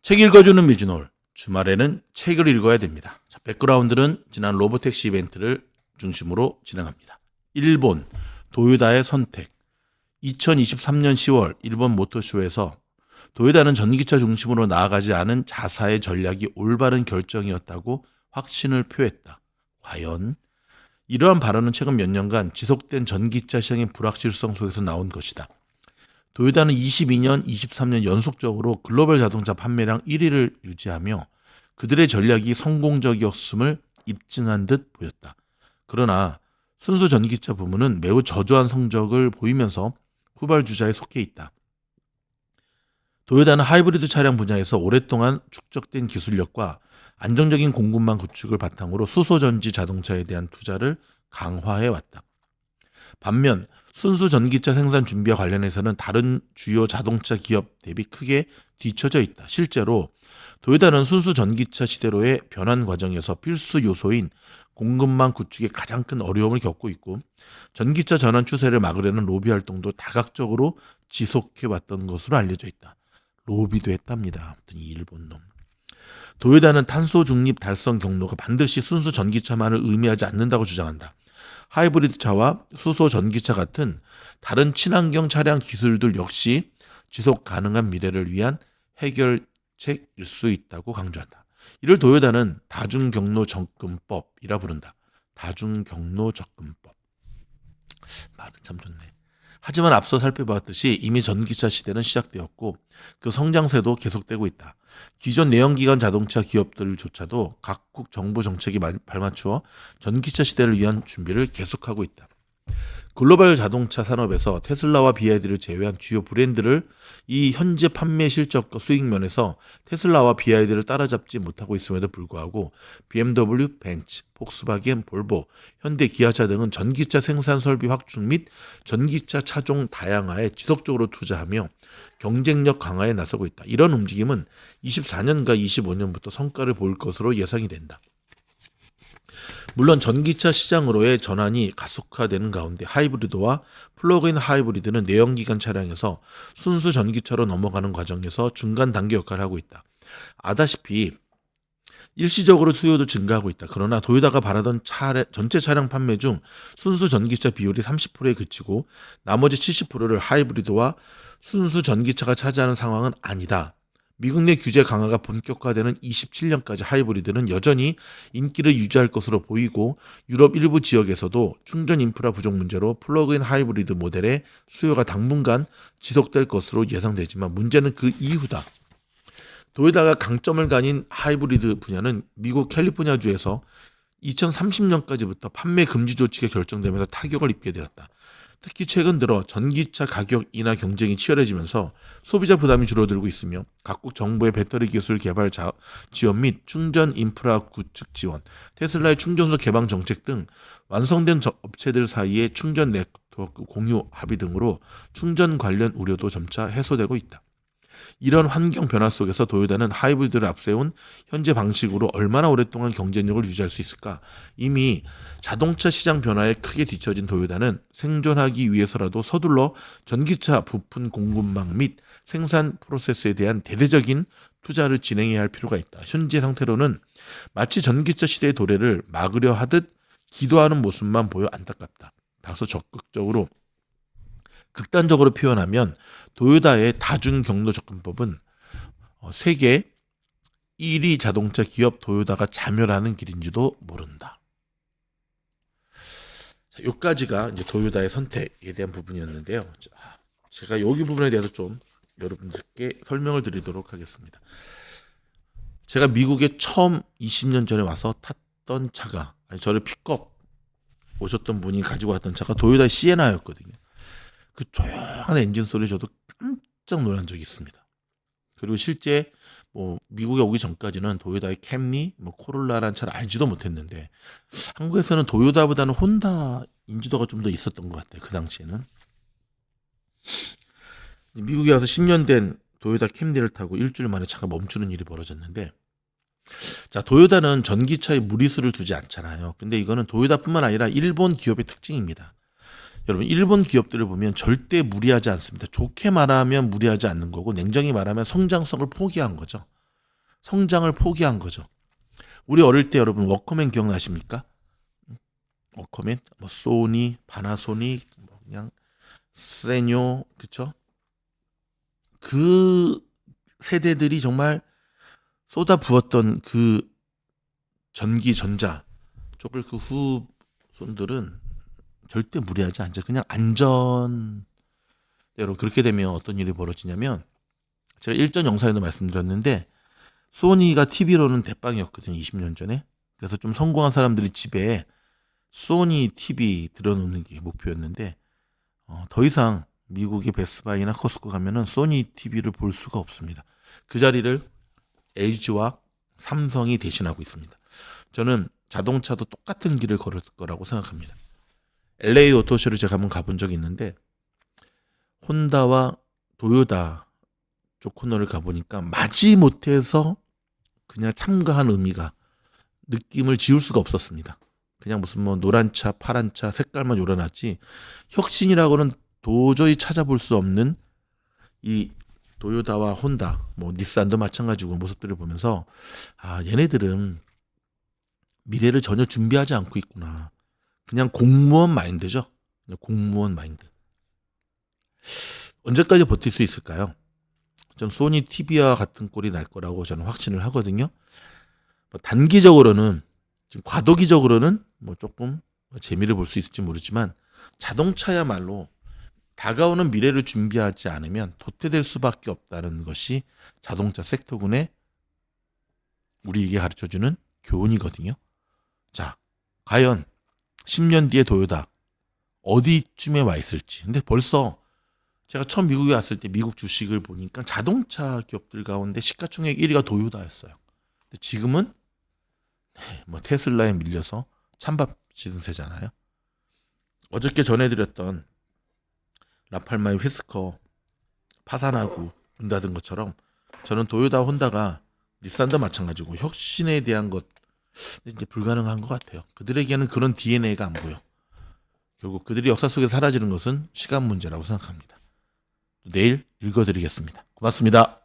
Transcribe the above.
책 읽어주는 미즈놀. 주말에는 책을 읽어야 됩니다. 자, 백그라운드는 지난 로보택시 이벤트를 중심으로 진행합니다. 일본 도요다의 선택. 2023년 10월 일본 모터쇼에서 도요다는 전기차 중심으로 나아가지 않은 자사의 전략이 올바른 결정이었다고 확신을 표했다. 과연 이러한 발언은 최근 몇 년간 지속된 전기차 시장의 불확실성 속에서 나온 것이다. 도요다는 22년, 23년 연속적으로 글로벌 자동차 판매량 1위를 유지하며 그들의 전략이 성공적이었음을 입증한 듯 보였다. 그러나 순수 전기차 부문은 매우 저조한 성적을 보이면서 후발주자에 속해 있다. 도요다는 하이브리드 차량 분야에서 오랫동안 축적된 기술력과 안정적인 공급망 구축을 바탕으로 수소전지 자동차에 대한 투자를 강화해왔다. 반면 순수 전기차 생산 준비와 관련해서는 다른 주요 자동차 기업 대비 크게 뒤처져 있다. 실제로 도요다는 순수 전기차 시대로의 변환 과정에서 필수 요소인 공급망 구축에 가장 큰 어려움을 겪고 있고 전기차 전환 추세를 막으려는 로비 활동도 다각적으로 지속해왔던 것으로 알려져 있다. 로비도 했답니다. 아무튼 이 일본 놈. 도요다는 탄소 중립 달성 경로가 반드시 순수 전기차만을 의미하지 않는다고 주장한다. 하이브리드 차와 수소 전기차 같은 다른 친환경 차량 기술들 역시 지속 가능한 미래를 위한 해결책일 수 있다고 강조한다. 이를 도요다는 다중경로 접근법이라 부른다. 다중경로 접근법. 말은 참 좋네. 하지만 앞서 살펴봤듯이 이미 전기차 시대는 시작되었고 그 성장세도 계속되고 있다. 기존 내연기관 자동차 기업들조차도 각국 정부 정책에 발맞추어 전기차 시대를 위한 준비를 계속하고 있다. 글로벌 자동차 산업에서 테슬라와 BYD를 제외한 주요 브랜드를 이 현재 판매 실적과 수익 면에서 테슬라와 BYD를 따라잡지 못하고 있음에도 불구하고 BMW, 벤츠, 폭스바겐, 볼보, 현대, 기아차 등은 전기차 생산 설비 확충 및 전기차 차종 다양화에 지속적으로 투자하며 경쟁력 강화에 나서고 있다. 이런 움직임은 24년과 25년부터 성과를 볼 것으로 예상이 된다. 물론 전기차 시장으로의 전환이 가속화되는 가운데 하이브리드와 플러그인 하이브리드는 내연기관 차량에서 순수 전기차로 넘어가는 과정에서 중간 단계 역할을 하고 있다. 아다시피 일시적으로 수요도 증가하고 있다. 그러나 도요다가 바라던 전체 차량 판매 중 순수 전기차 비율이 30%에 그치고 나머지 70%를 하이브리드와 순수 전기차가 차지하는 상황은 아니다. 미국 내 규제 강화가 본격화되는 27년까지 하이브리드는 여전히 인기를 유지할 것으로 보이고 유럽 일부 지역에서도 충전 인프라 부족 문제로 플러그인 하이브리드 모델의 수요가 당분간 지속될 것으로 예상되지만 문제는 그 이후다. 도요다가 강점을 가진 하이브리드 분야는 미국 캘리포니아주에서 2030년까지부터 판매 금지 조치가 결정되면서 타격을 입게 되었다. 특히 최근 들어 전기차 가격 인하 경쟁이 치열해지면서 소비자 부담이 줄어들고 있으며 각국 정부의 배터리 기술 개발 지원 및 충전 인프라 구축 지원, 테슬라의 충전소 개방 정책 등 완성된 업체들 사이의 충전 네트워크 공유 합의 등으로 충전 관련 우려도 점차 해소되고 있다. 이런 환경 변화 속에서 도요다는 하이브리드를 앞세운 현재 방식으로 얼마나 오랫동안 경쟁력을 유지할 수 있을까? 이미 자동차 시장 변화에 크게 뒤처진 도요다는 생존하기 위해서라도 서둘러 전기차 부품 공급망 및 생산 프로세스에 대한 대대적인 투자를 진행해야 할 필요가 있다. 현재 상태로는 마치 전기차 시대의 도래를 막으려 하듯 기도하는 모습만 보여 안타깝다. 다소 적극적으로 극단적으로 표현하면 도요다의 다중경로 접근법은 세계 1위 자동차 기업 도요다가 자멸하는 길인지도 모른다. 자, 여기까지가 이제 도요다의 선택에 대한 부분이었는데요. 제가 여기 부분에 대해서 좀 여러분들께 설명을 드리도록 하겠습니다. 제가 미국에 처음 20년 전에 와서 탔던 차가 저를 픽업 오셨던 분이 가지고 왔던 차가 도요다 시에나였거든요. 그 조용한 엔진 소리 저도 깜짝 놀란 적이 있습니다. 그리고 실제 미국에 오기 전까지는 도요다의 캠리, 코롤라라는 차를 알지도 못했는데 한국에서는 도요다보다는 혼다 인지도가 좀 더 있었던 것 같아요. 그 당시에는. 미국에 와서 10년 된 도요다 캠리를 타고 일주일 만에 차가 멈추는 일이 벌어졌는데 자, 도요다는 전기차에 무리수를 두지 않잖아요. 근데 이거는 도요다뿐만 아니라 일본 기업의 특징입니다. 여러분 일본 기업들을 보면 절대 무리하지 않습니다. 좋게 말하면 무리하지 않는 거고 냉정히 말하면 성장성을 포기한 거죠. 성장을 포기한 거죠. 우리 어릴 때 여러분 워커맨 기억나십니까? 워커맨, 뭐 소니, 파나소닉, 뭐 그냥 세뇨, 그쵸? 그 세대들이 정말 쏟아부었던 그 전기 전자 쪽을 그 후손들은 절대 무리하지 않죠. 그냥 안전. 여러분 그렇게 되면 어떤 일이 벌어지냐면 제가 일전 영상에도 말씀드렸는데 소니가 TV로는 대빵이었거든요. 20년 전에. 그래서 좀 성공한 사람들이 집에 소니 TV 들어놓는 게 목표였는데 더 이상 미국의 베스트바이나 커스코 가면은 소니 TV를 볼 수가 없습니다. 그 자리를 LG와 삼성이 대신하고 있습니다. 저는 자동차도 똑같은 길을 걸을 거라고 생각합니다. LA 오토쇼를 제가 한번 가본 적이 있는데 혼다와 도요타 쪽 코너를 가보니까 마지못해서 그냥 참가한 의미가 느낌을 지울 수가 없었습니다. 그냥 무슨 뭐 노란 차, 파란 차 색깔만 요란하지 혁신이라고는 도저히 찾아볼 수 없는 이 도요타와 혼다, 뭐 닛산도 마찬가지고 모습들을 보면서 아 얘네들은 미래를 전혀 준비하지 않고 있구나. 그냥 공무원 마인드죠. 그냥 공무원 마인드. 언제까지 버틸 수 있을까요? 전 소니 TV와 같은 꼴이 날 거라고 저는 확신을 하거든요. 뭐 단기적으로는 지금 과도기적으로는 뭐 조금 재미를 볼 수 있을지 모르지만 자동차야말로 다가오는 미래를 준비하지 않으면 도태될 수밖에 없다는 것이 자동차 섹터군의 우리에게 가르쳐주는 교훈이거든요. 자, 과연 10년 뒤에 도요타 어디쯤에 와 있을지. 근데 벌써 제가 처음 미국에 왔을 때 미국 주식을 보니까 자동차 기업들 가운데 시가총액 1위가 도요타였어요. 근데 지금은 뭐 테슬라에 밀려서 찬밥 시등세잖아요. 어저께 전해드렸던 라팔마의 휘스커 파산하고 문 닫은 것처럼 저는 도요타 혼다가 닛산도 마찬가지고 혁신에 대한 것 이제 불가능한 것 같아요. 그들에게는 그런 DNA가 안 보여. 결국 그들이 역사 속에 사라지는 것은 시간 문제라고 생각합니다. 내일 읽어드리겠습니다. 고맙습니다.